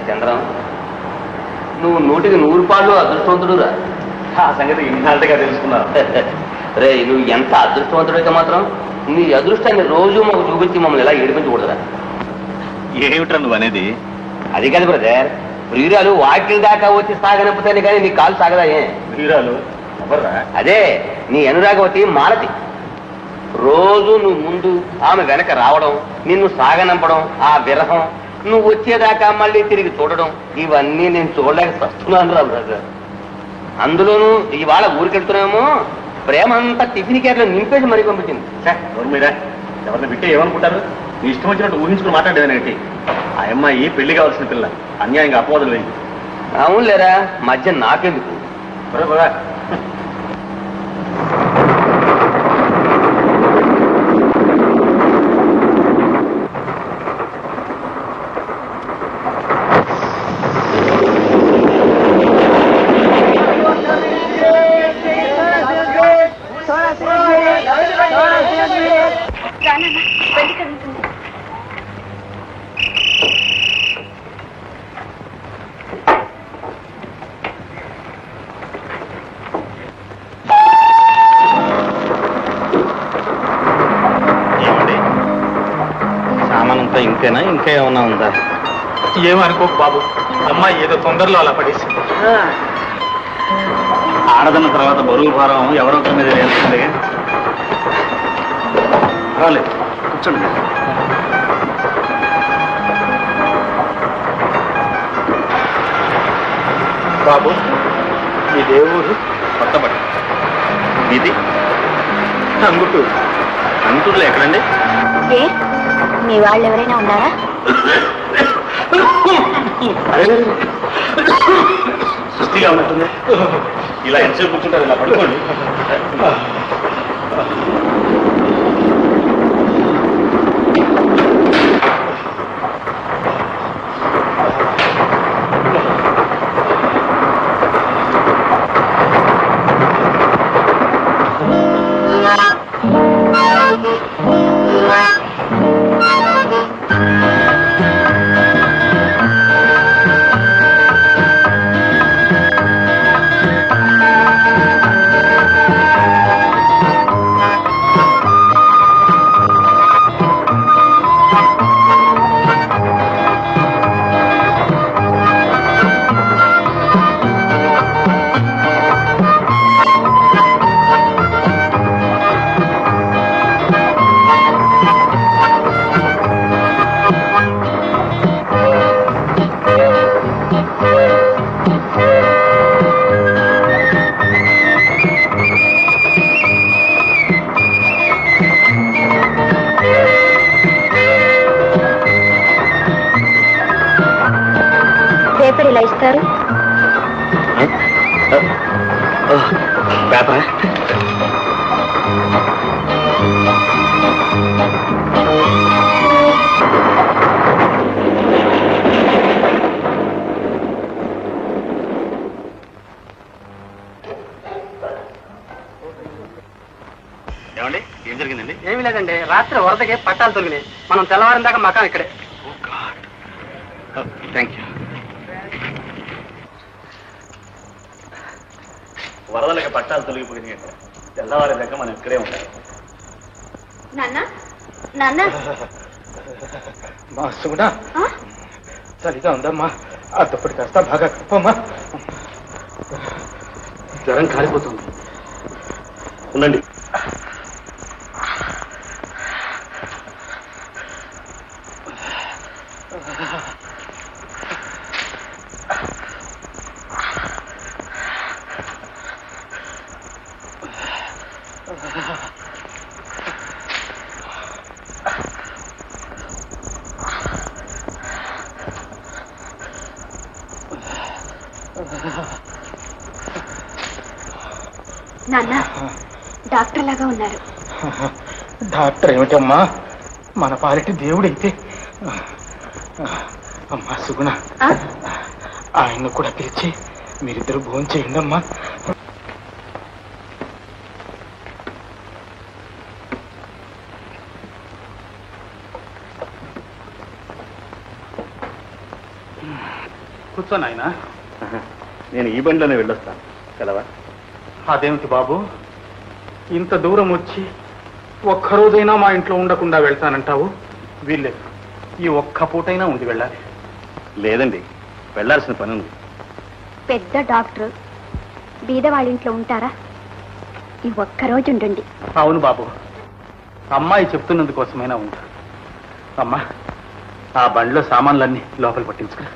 చంద్రం, నువ్వు 100కి 100 పాళ్ళు అదృష్టవంతుడురా. ఆ సంగతి ఇన్నాళ్ళుగా తెలుసుకున్నావు. రే, నువ్వు ఎంత అదృష్టవంతుడైతే మాత్రం నీ అదృష్టాన్ని రోజు మాకు చూపించి మమ్మల్ని ఇలా ఏడిపించకూడదురా. ఏమిట్రా నువ్వు అనేది? అది కాదు బ్రదర్, ప్రియురాలు వాకిల్ దాకా వచ్చి సాగనంపుతానే కానీ నీ కాలు సాగదా? ప్రియురాలు ఎవర్రా? అదే నీ అనురాగవతి మాలతి. రోజు నువ్వు ముందు, ఆమె వెనక రావడం, నిన్ను సాగనంపడం, ఆ విరహం, నువ్వు వచ్చేదాకా మళ్ళీ తిరిగి చూడడం, ఇవన్నీ నేను చూడలేక వస్తున్నాను రా బ్రదర్. అందులోనూ ఇవాళ ఊరికెళ్తున్నామో ప్రేమ అంతా టిఫిన్ క్యాట్లో నింపేసి మరీ పంపించింది. మీరా ఎవరిని బిట్టే ఏమనుకుంటారు? నీ ఇష్టం వచ్చినట్టు ఊహించుకుని మాట్లాడేదానికి. ఆ అమ్మాయి పెళ్లి కావాల్సిన పిల్ల, అన్యాయంగా అపవాదం లేదు. అవునులేరా, మధ్య నాకెందుకు? సామానంతా ఇంతేనా, ఇంకా ఏమన్నా ఉందా? ఏమనుకోకు బాబు, అమ్మాయి ఏదో తొందరలో అలా పడేసింది. ఆడదన్న తర్వాత బరువు భారం ఎవరో ఒకరి మీద వేస్తుంది. రాలేదు, కూర్చోండి. బాబు, ఈ దేవుడు కొత్తపట్ట ఇది అంగుటూరు. అంటూరులో ఎక్కడండి? మీ వాళ్ళు ఎవరైనా ఉన్నారా? సుస్థిగా ఉన్నట్టుంది. ఇలా ఎంతసేపు కూర్చుంటారు? ఇలా పడుకోండి. పేపర్ ఇలా ఇస్తారు. పేపర్ ఏమండి, ఏం జరిగిందండి? ఏమీ లేదండి, రాత్రి వరదకి పట్టాలు తొలిగినాయి. మనం తెల్లవారిన దాకా మకాం ఇక్కడే. Thank you. వరదలకి పట్టాలు తొలగిపోయినాయి. తెల్లవారి దగ్గర మనం ఇక్కడే ఉంటాం. నాన్న, నాన్న, మా సుగుణా, చలిగా ఉందమ్మా. అద్దపడి కాస్త బాగా కప్పమ్మా. జ్వరం కాలిపోతుంది. ఉండండి. నాన్న డాక్టర్ లాగా ఉన్నారు. డాక్టర్ ఏమిటమ్మా, మన పాలిటి దేవుడైతే. అమ్మా సుగుణ, ఆ? ఆయన్ను కూడా పిలిచి మీరిద్దరు భోజనం చేయండి అమ్మా. కూర్చో నాయనా. నేను ఈ బండిలోనే వెళ్ళొస్తాను కలవా. అదేమిటి బాబు, ఇంత దూరం వచ్చి ఒక్కరోజైనా మా ఇంట్లో ఉండకుండా వెళ్తానంటావు? వీల్లేదు, ఈ ఒక్క పూటైనా ఉండి వెళ్ళాలి. లేదండి, వెళ్ళాల్సిన పని ఉంది. పెద్ద డాక్టర్ బీద వాళ్ళ ఇంట్లో ఉంటారా? ఈ ఒక్కరోజు ఉండండి. అవును బాబు, అమ్మాయి చెప్తున్నందుకోసమైనా ఉంటా. అమ్మా, ఆ బండిలో సామాన్లన్నీ లోపల పట్టించుకురా.